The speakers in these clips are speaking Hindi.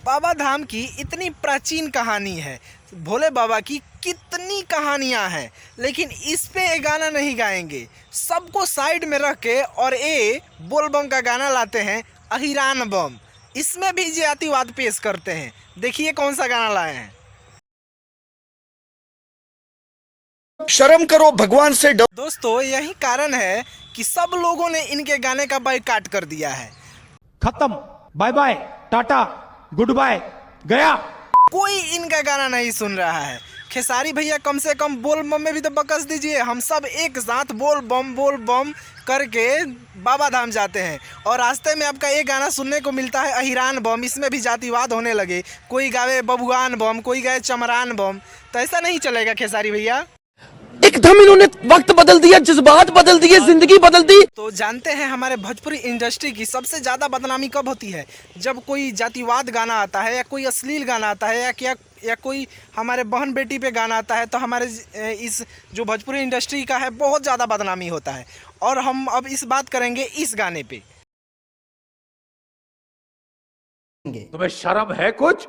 बाबा धाम की इतनी प्राचीन कहानी है, भोले बाबा की कितनी कहानियां हैं, लेकिन इस पे ये गाना नहीं गाएंगे। सबको साइड में रख के और ये बोल बम का गाना लाते हैं, अहिरान बम। इसमें भी जातिवाद पेश करते हैं। देखिए कौन सा गाना लाए हैं। शर्म करो, भगवान से डरो। दोस्तों यही कारण है कि सब लोगों ने इनके गाने का बायकॉट कर दिया है। खत्म, bye bye, tata, good bye, गया। कोई इनका गाना नहीं सुन रहा है। खेसारी भैया कम से कम बोल बम में भी तो बकस दीजिए। हम सब एक साथ बोल बम करके बाबा धाम जाते हैं और रास्ते में आपका एक गाना सुनने को मिलता है अहिरान बम। इसमें भी जातिवाद होने लगे, कोई गावे बबुआन बम, कोई गावे चमरान बम। तो ऐसा नहीं चलेगा खेसारी भैया। एकदम इन्होंने वक्त बदल दिया, जज्बात बदल दिए, जिंदगी बदल दी। तो जानते हैं हमारे भोजपुरी इंडस्ट्री की सबसे ज़्यादा बदनामी कब होती है? जब कोई जातिवाद गाना आता है या कोई अश्लील गाना आता है या कोई हमारे बहन बेटी पे गाना आता है, तो हमारे इस जो भोजपुरी इंडस्ट्री का है बहुत ज़्यादा बदनामी होता है। और हम अब इस बात करेंगे इस गाने पे। तुम्हें शर्म है? कुछ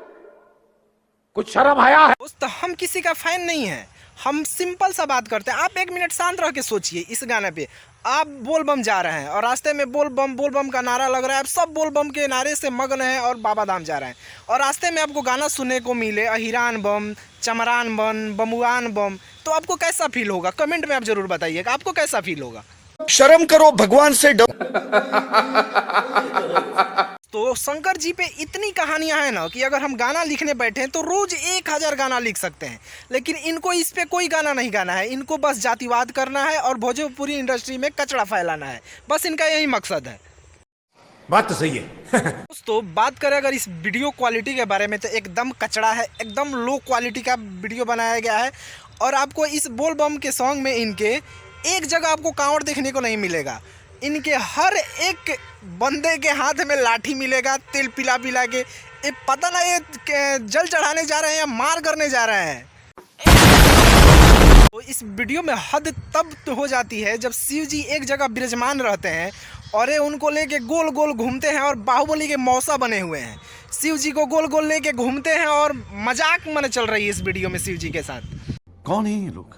शर्म आया है? दोस्त हम किसी का फैन नहीं है, हम सिंपल सा बात करते हैं। आप एक मिनट शांत रह के सोचिए। इस गाने पे आप बोल बम जा रहे हैं और रास्ते में बोल बम का नारा लग रहा है। आप सब बोल बम के नारे से मगन हैं और बाबा धाम जा रहे हैं और रास्ते में आपको गाना सुनने को मिले अहिरान बम, चमरान बम, बमुआन बम, तो आपको कैसा फील होगा? कमेंट में आप जरूर बताइएगा आपको कैसा फील होगा। शर्म करो, भगवान से डरो। तो शंकर जी पे इतनी कहानियां हैं ना कि अगर हम गाना लिखने बैठे तो रोज 1000 गाना लिख सकते हैं, लेकिन इनको इस पे कोई गाना नहीं गाना है। इनको बस जातिवाद करना है और भोजपुरी इंडस्ट्री में कचरा फैलाना है। बस इनका यही मकसद है। बात तो सही है। दोस्तों बात करें अगर इस वीडियो क्वालिटी के बारे में, तो एकदम कचड़ा है, एकदम लो क्वालिटी का वीडियो बनाया गया है। और आपको इस बोल बम के सॉन्ग में इनके एक जगह आपको कांवड़ देखने को नहीं मिलेगा। इनके हर एक बंदे के हाथ में लाठी मिलेगा, तेल पिला के। ये पता ना ये जल चढ़ाने जा रहे हैं या मार करने जा रहे हैं। तो इस वीडियो में हद तब तो हो जाती है जब शिव जी एक जगह विराजमान रहते हैं और ये उनको लेके गोल गोल घूमते हैं और बाहुबली के मौसा बने हुए हैं। शिव जी को गोल गोल लेके घूमते हैं और मजाक मन चल रही है इस वीडियो में शिव जी के साथ। कौन है ये लोग?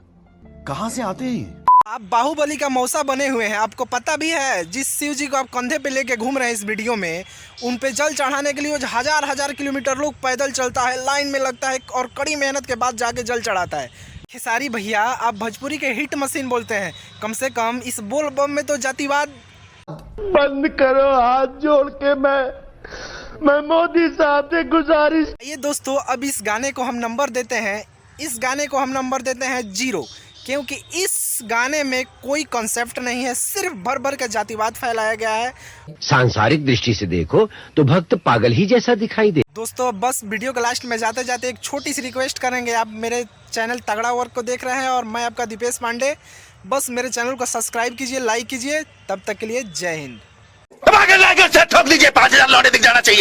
कहाँ से आते हैं? आप बाहुबली का मौसा बने हुए हैं। आपको पता भी है जिस शिव जी को आप कंधे पे लेके घूम रहे हैं इस वीडियो में, उन पे जल चढ़ाने के लिए हजार किलोमीटर लोग पैदल चलता है, लाइन में लगता है और कड़ी मेहनत के बाद जाके जल चढ़ाता है। खेसारी भैया आप भोजपुरी के हिट मशीन बोलते हैं, कम से कम इस बोल बम में तो जातिवाद बंद करो। हाथ जोड़ के मैं मोदी साहब से गुजारिश। ये दोस्तों अब इस गाने को हम नंबर देते हैं, इस गाने को हम नंबर देते हैं 0, क्योंकि इस गाने में कोई कॉन्सेप्ट नहीं है, सिर्फ भर के जातिवाद फैलाया गया है। सांसारिक दृष्टि से देखो तो भक्त पागल ही जैसा दिखाई दे। दोस्तों बस वीडियो के लास्ट में जाते जाते एक छोटी सी रिक्वेस्ट करेंगे। आप मेरे चैनल तगड़ा वर्क को देख रहे हैं और मैं आपका दीपेश पांडे। बस मेरे चैनल को सब्सक्राइब कीजिए, लाइक कीजिए। तब तक के लिए जय हिंद। ठोक दीजिए, 5000 लौटे दिख जाना चाहिए।